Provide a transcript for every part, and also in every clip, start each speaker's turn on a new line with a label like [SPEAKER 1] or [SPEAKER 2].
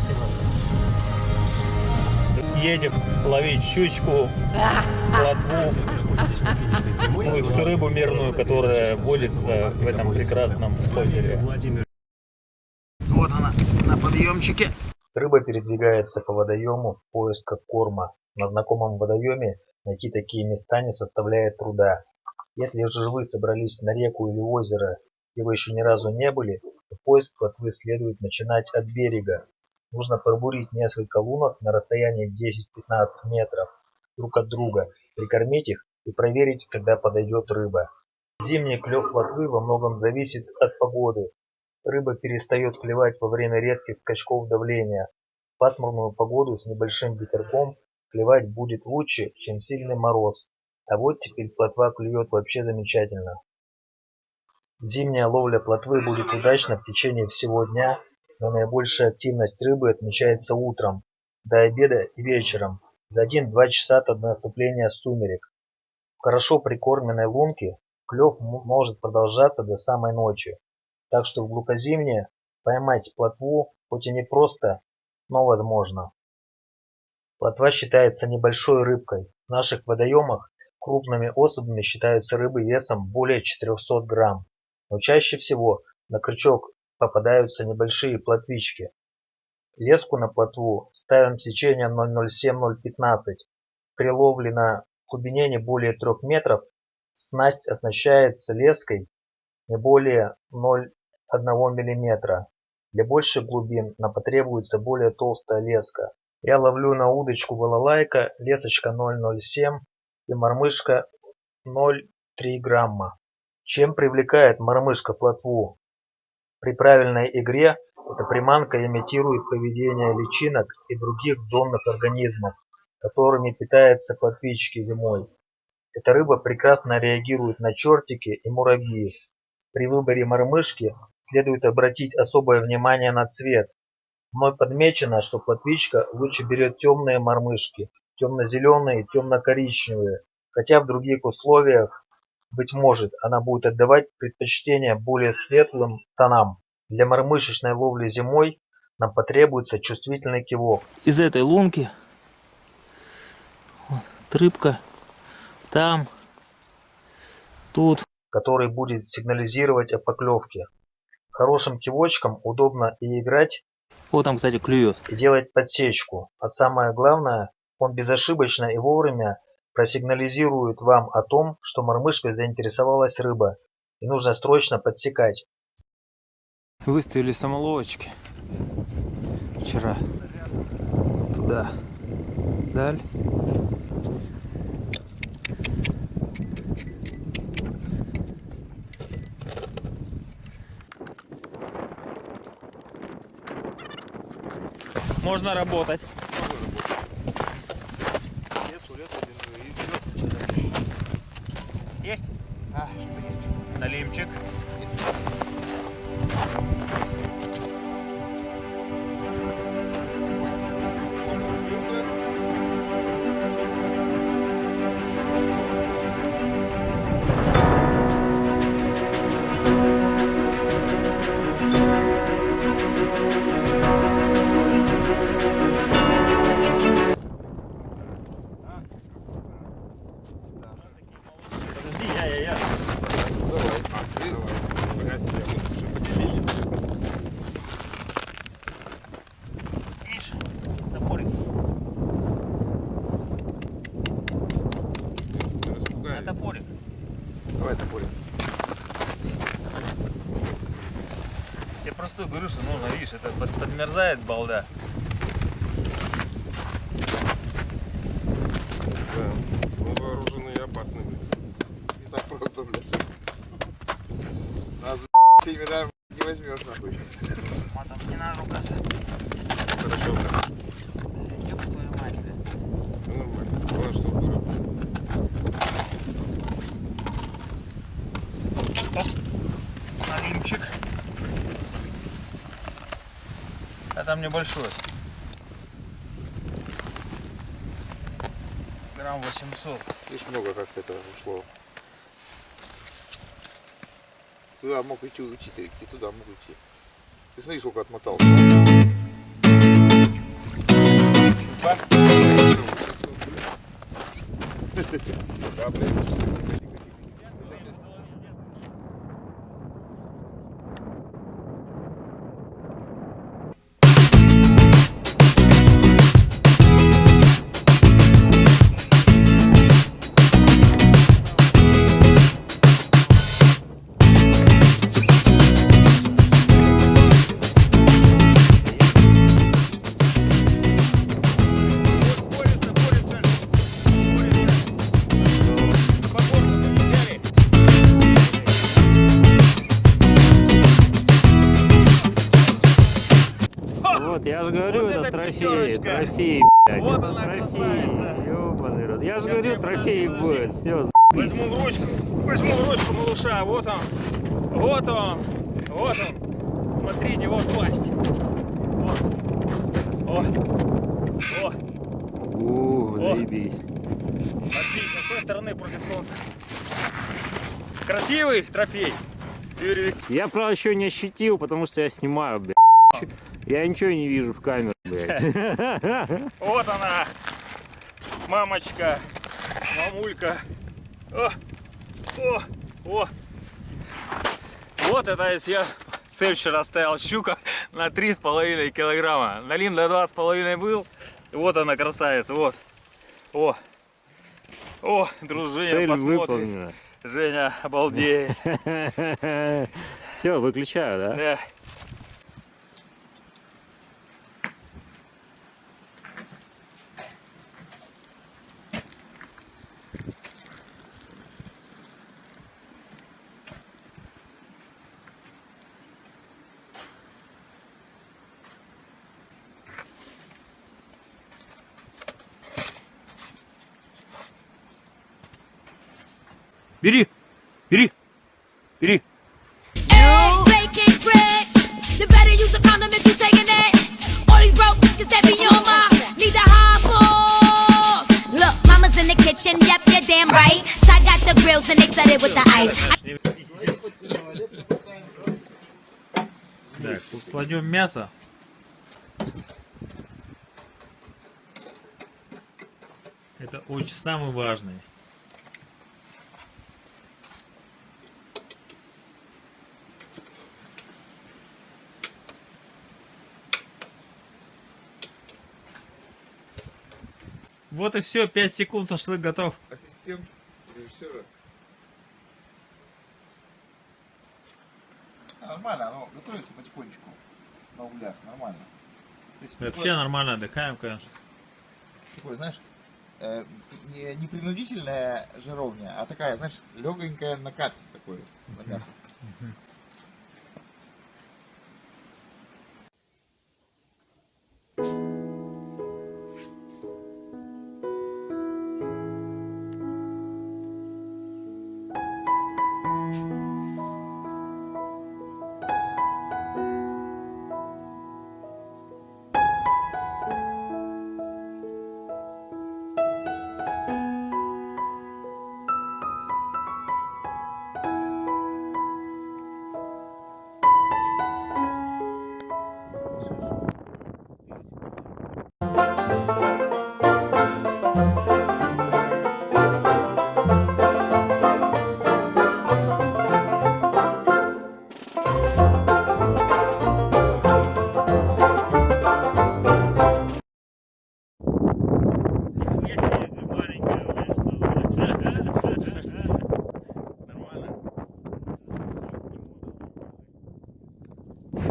[SPEAKER 1] Спасибо.
[SPEAKER 2] Едем ловить щучку, плотву, всю рыбу мирную, которая водится в этом прекрасном озере. Вот она на подъемчике.
[SPEAKER 3] Рыба передвигается по водоему в поисках корма. На знакомом водоеме найти такие места не составляет труда. Если же вы собрались на реку или озеро, и вы еще ни разу не были, то поиск плотвы следует начинать от берега. Нужно пробурить несколько лунок на расстоянии 10-15 метров друг от друга, прикормить их и проверить, когда подойдет рыба. Зимний клев плотвы во многом зависит от погоды. Рыба перестает клевать во время резких скачков давления. В пасмурную погоду с небольшим ветерком клевать будет лучше, чем сильный мороз. А вот теперь плотва клюет вообще замечательно. Зимняя ловля плотвы будет удачна в течение всего дня, но наибольшая активность рыбы отмечается утром, до обеда и вечером, за 1-2 часа до наступления сумерек. В хорошо прикормленной лунке клев может продолжаться до самой ночи. Так что в глухозимье поймать плотву хоть и не просто, но возможно. Плотва считается небольшой рыбкой. В наших водоемах крупными особями считаются рыбы весом более 400 грамм. Но чаще всего на крючок попадаются небольшие плотвички. Леску на плотву ставим сечением 0,07-0,15. При ловле на глубине не более 3 метров снасть оснащается леской не более 0,1 мм. Для больших глубин нам потребуется более толстая леска. Я ловлю на удочку балалайка, лесочка 0,07 и мормышка 0,3 грамма. Чем привлекает мормышка плотву? При правильной игре эта приманка имитирует поведение личинок и других донных организмов, которыми питаются плотвички зимой. Эта рыба прекрасно реагирует на чертики и муравьи. При выборе мормышки следует обратить особое внимание на цвет. Мной подмечено, что плотвичка лучше берет темные мормышки, темно-зеленые, темно-коричневые, хотя в других условиях, быть может, она будет отдавать предпочтение более светлым тонам. Для мормышечной ловли зимой нам потребуется чувствительный кивок.
[SPEAKER 2] Из этой лунки вот, рыбка там, тут,
[SPEAKER 3] который будет сигнализировать о поклевке. Хорошим кивочком удобно и играть,
[SPEAKER 2] вот там, кстати, клюет.
[SPEAKER 3] и делать подсечку. А самое главное, он безошибочно и вовремя просигнализирует вам о том, что мормышкой заинтересовалась рыба, и нужно срочно подсекать.
[SPEAKER 2] Выставили самоловочки вчера туда, даль. Можно работать. Есть?
[SPEAKER 1] А, что-то есть.
[SPEAKER 2] Налимчик.
[SPEAKER 1] Есть.
[SPEAKER 2] Я. Видишь, топорик. На топорик.
[SPEAKER 1] Давай топорик.
[SPEAKER 2] Я просто говорю, что нужно, видишь, это подмерзает балда.
[SPEAKER 4] Да, мы вооружены и опасны.
[SPEAKER 1] Не так просто, блядь. Нас, всеми нами не возьмешь, нахуй.
[SPEAKER 2] Матом не надо ругаться.
[SPEAKER 4] Хорошо.
[SPEAKER 2] Ёб твою мать, да.
[SPEAKER 4] Ну, нормально. Главное, что выруб.
[SPEAKER 2] Оп, налимчик. А там небольшой. Грамм 800.
[SPEAKER 1] Видишь, много как-то этого ушло. Туда мог идти, ты туда мог идти. Ты смотри, сколько отмотал.
[SPEAKER 2] а?
[SPEAKER 4] Да, блядь.
[SPEAKER 5] Вот, я же говорю,
[SPEAKER 2] Вот
[SPEAKER 5] это
[SPEAKER 2] это
[SPEAKER 5] трофей,
[SPEAKER 2] пятерочка.
[SPEAKER 5] трофей, блядь,
[SPEAKER 2] Вот
[SPEAKER 5] это
[SPEAKER 2] она,
[SPEAKER 5] трофей,
[SPEAKER 2] красавица.
[SPEAKER 5] ёбаный рот. Я же
[SPEAKER 2] Сейчас
[SPEAKER 5] говорю,
[SPEAKER 2] я,
[SPEAKER 5] трофей
[SPEAKER 2] подожди.
[SPEAKER 5] будет, все,
[SPEAKER 2] Возьму в ручку малыша, вот он, вот он, вот он. Смотрите, вот пасть. Вот. О,
[SPEAKER 5] заебись.
[SPEAKER 2] отлично, с той стороны против солнца. Красивый трофей, Юрий Викторович.
[SPEAKER 5] Я, правда, еще не ощутил, потому что я снимаю, блядь. Я ничего не вижу в камеру, блядь.
[SPEAKER 2] Вот она, мамочка, мамулька. О. Вот это если я цель вчера ставил, щука на 3,5 килограмма. Налим до 2,5 был. И вот она, красавица, вот. О, дружиня,
[SPEAKER 5] Цель
[SPEAKER 2] посмотрит.
[SPEAKER 5] выполнена.
[SPEAKER 2] Женя, обалдеет.
[SPEAKER 5] Все, выключаю, да?
[SPEAKER 2] Да. Бери.
[SPEAKER 6] Eggs, bacon, grits. You better use a condom if you taking it. All these broke niggas that be on my need the high balls. Look, mama's in the kitchen, yep, you're damn right. So I got the grills and they flooded with the ice.
[SPEAKER 2] Так, тут кладем мясо. Это очень самый важный. Вот и все, 5 секунд, шашлык готов.
[SPEAKER 1] Ассистент режиссера. Нормально, оно готовится потихонечку на углях, нормально. То есть
[SPEAKER 2] Вообще нормально отдыхаем, конечно.
[SPEAKER 1] такое, знаешь, не принудительная жировня, а такая, знаешь, легонькая накат такой на мясо.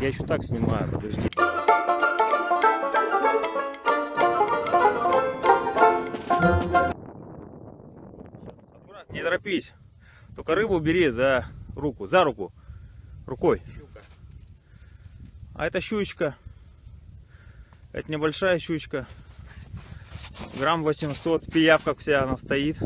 [SPEAKER 5] Я еще так снимаю, подожди.
[SPEAKER 2] Не торопись. Только рыбу бери за руку, рукой. А это щучка. Это небольшая щучка. Грамм 800, пиявка вся она стоит.